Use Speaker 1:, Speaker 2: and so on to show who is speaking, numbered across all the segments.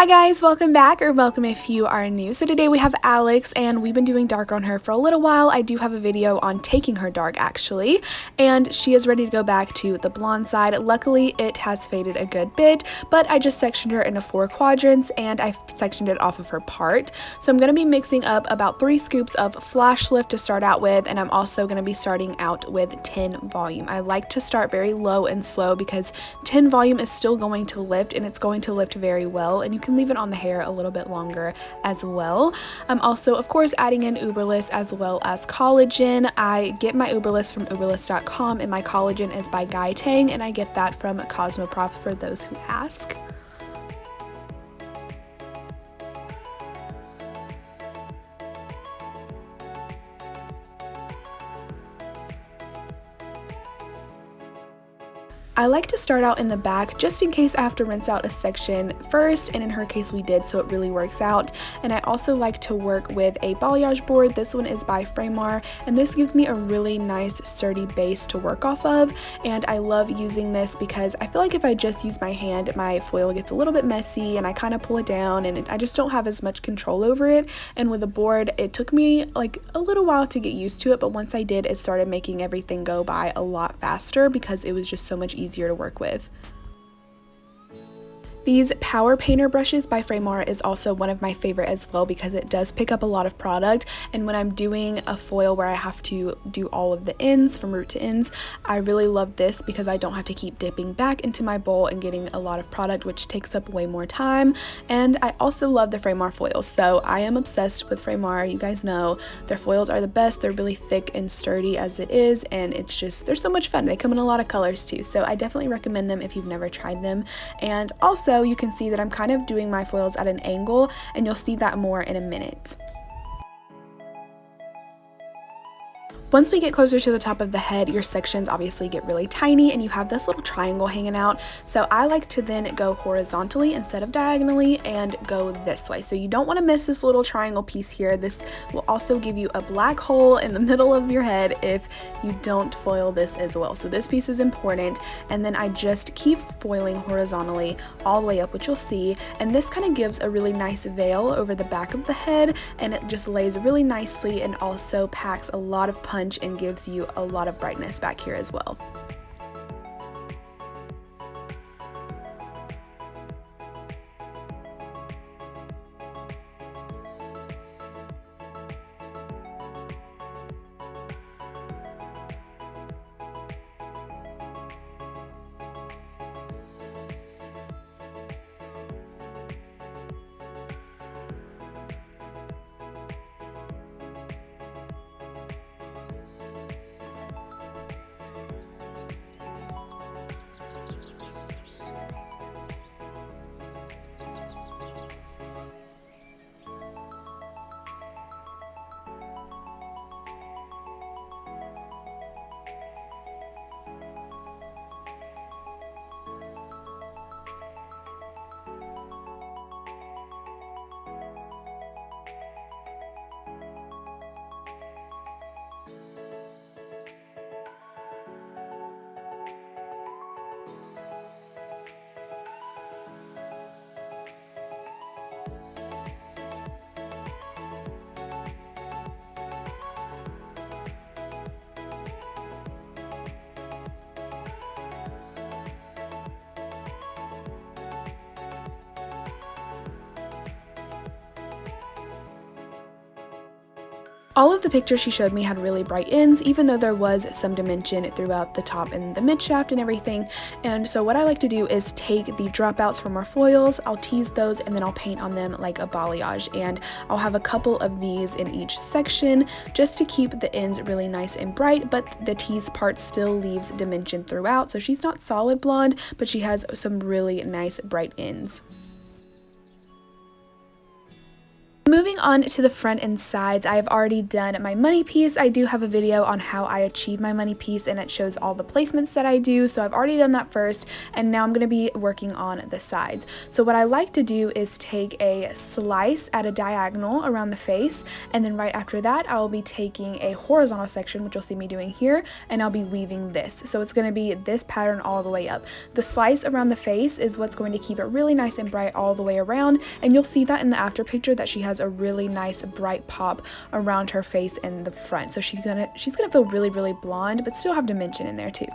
Speaker 1: Hi guys, welcome back, or welcome if you are new. So today we have Alex, and we've been doing dark on her for a little while. I do have a video on taking her dark actually, and she is ready to go back to the blonde side. Luckily it has faded a good bit, but I just sectioned her into 4 quadrants and I sectioned it off of her part. So I'm going to be mixing up about 3 scoops of Flash Lift to start out with, and I'm also going to be starting out with 10 volume. I like to start very low and slow because 10 volume is still going to lift, and it's going to lift very well, and you can leave it on the hair a little bit longer as well. I'm also of course adding in Uberlist as well as collagen. I get my Uberlist from uberlist.com and my collagen is by Guy Tang, and I get that from Cosmoprof for those who ask. I like to start out in the back just in case I have to rinse out a section first, and in her case we did, so it really works out. And I also like to work with a balayage board. This one is by Firefl, and this gives me a really nice sturdy base to work off of, and I love using this because I feel like if I just use my hand, my foil gets a little bit messy and I kind of pull it down and I just don't have as much control over it. And with a board, it took me like a little while to get used to it, but once I did, it started making everything go by a lot faster because it was just so much easier to work with. These Power Painter brushes by Firefl is also one of my favorite as well because it does pick up a lot of product, and when I'm doing a foil where I have to do all of the ends from root to ends, I really love this because I don't have to keep dipping back into my bowl and getting a lot of product, which takes up way more time. And I also love the Firefl foils, so I am obsessed with Firefl. You guys know their foils are the best. They're really thick and sturdy as it is, and it's just, they're so much fun. They come in a lot of colors too, so I definitely recommend them if you've never tried them. And also you can see that I'm kind of doing my foils at an angle, and you'll see that more in a minute. Once we get closer to the top of the head, your sections obviously get really tiny and you have this little triangle hanging out. So I like to then go horizontally instead of diagonally and go this way. So you don't want to miss this little triangle piece here. This will also give you a black hole in the middle of your head if you don't foil this as well. So this piece is important, and then I just keep foiling horizontally all the way up, which you'll see. And this kind of gives a really nice veil over the back of the head, and it just lays really nicely and also packs a lot of punch and gives you a lot of brightness back here as well. All of the pictures she showed me had really bright ends, even though there was some dimension throughout the top and the mid shaft and everything. And so what I like to do is take the dropouts from our foils, I'll tease those, and then I'll paint on them like a balayage. And I'll have a couple of these in each section just to keep the ends really nice and bright, but the tease part still leaves dimension throughout. So she's not solid blonde, but she has some really nice bright ends. Moving on to the front and sides, I have already done my money piece. I do have a video on how I achieve my money piece and it shows all the placements that I do. So I've already done that first and now I'm going to be working on the sides. So what I like to do is take a slice at a diagonal around the face, and then right after that I'll be taking a horizontal section, which you'll see me doing here, and I'll be weaving this. So it's going to be this pattern all the way up. The slice around the face is what's going to keep it really nice and bright all the way around, and you'll see that in the after picture that she has a really nice bright pop around her face in the front. So she's gonna feel really blonde, but still have dimension in there too.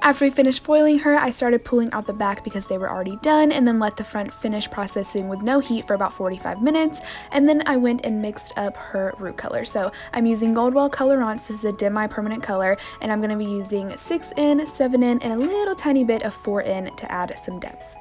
Speaker 1: After we finished foiling her, I started pulling out the back because they were already done, and then let the front finish processing with no heat for about 45 minutes, and then I went and mixed up her root color. So I'm using Goldwell Colorants. This is a demi-permanent color, and I'm going to be using 6N, 7N, and a little tiny bit of 4N to add some depth.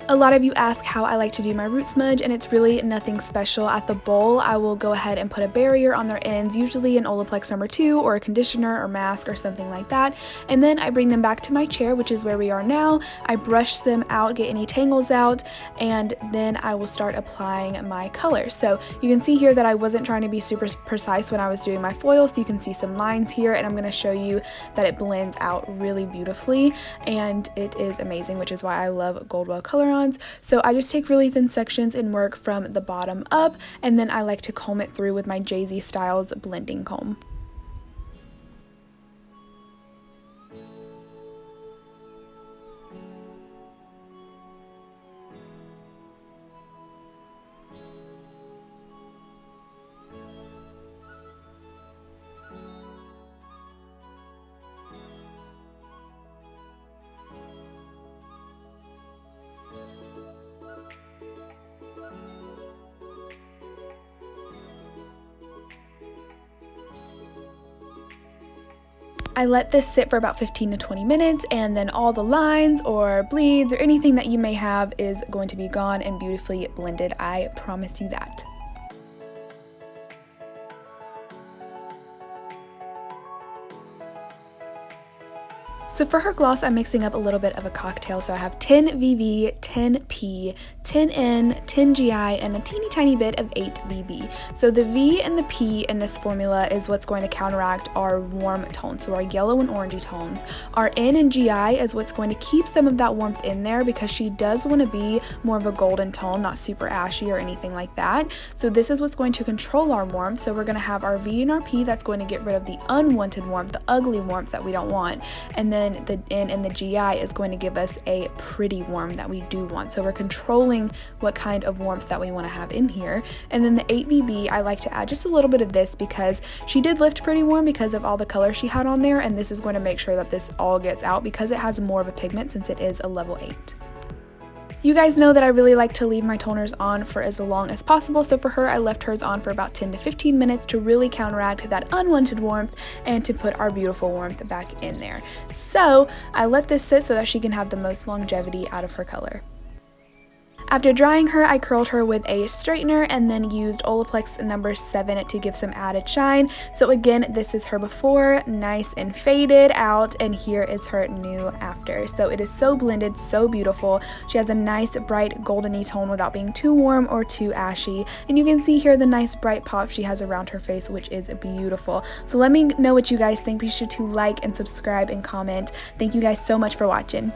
Speaker 1: A lot of you ask how I like to do my root smudge, and it's really nothing special. At the bowl, I will go ahead and put a barrier on their ends, usually an Olaplex number 2 or a conditioner or mask or something like that, and then I bring them back to my chair, which is where we are now. I brush them out, get any tangles out, and then I will start applying my color. So you can see here that I wasn't trying to be super precise when I was doing my foil, so you can see some lines here, and I'm going to show you that it blends out really beautifully, and it is amazing, which is why I love Goldwell Colorants. So I just take really thin sections and work from the bottom up, and then I like to comb it through with my Jay-Z Styles blending comb. I let this sit for about 15 to 20 minutes, and then all the lines or bleeds or anything that you may have is going to be gone and beautifully blended. I promise you that. So for her gloss, I'm mixing up a little bit of a cocktail. So I have 10 VV, 10 P, 10 N, 10 GI, and a teeny tiny bit of 8 VB. So the V and the P in this formula is what's going to counteract our warm tones, so our yellow and orangey tones. Our N and GI is what's going to keep some of that warmth in there, because she does want to be more of a golden tone, not super ashy or anything like that. So this is what's going to control our warmth. So we're going to have our V and our P that's going to get rid of the unwanted warmth, the ugly warmth that we don't want. And then the N and the GI is going to give us a pretty warmth that we do want. So we're controlling what kind of warmth that we want to have in here. And then the 8VB, I like to add just a little bit of this because she did lift pretty warm because of all the color she had on there, and this is going to make sure that this all gets out because it has more of a pigment since it is a level 8. You guys know that I really like to leave my toners on for as long as possible, so for her I left hers on for about 10 to 15 minutes to really counteract that unwanted warmth and to put our beautiful warmth back in there. So I let this sit so that she can have the most longevity out of her color. After drying her, I curled her with a straightener and then used Olaplex number 7 to give some added shine. So again, this is her before, nice and faded out, and here is her new after. So it is so blended, so beautiful. She has a nice bright goldeny tone without being too warm or too ashy, and you can see here the nice bright pop she has around her face, which is beautiful. So let me know what you guys think. Be sure to like and subscribe and comment. Thank you guys so much for watching.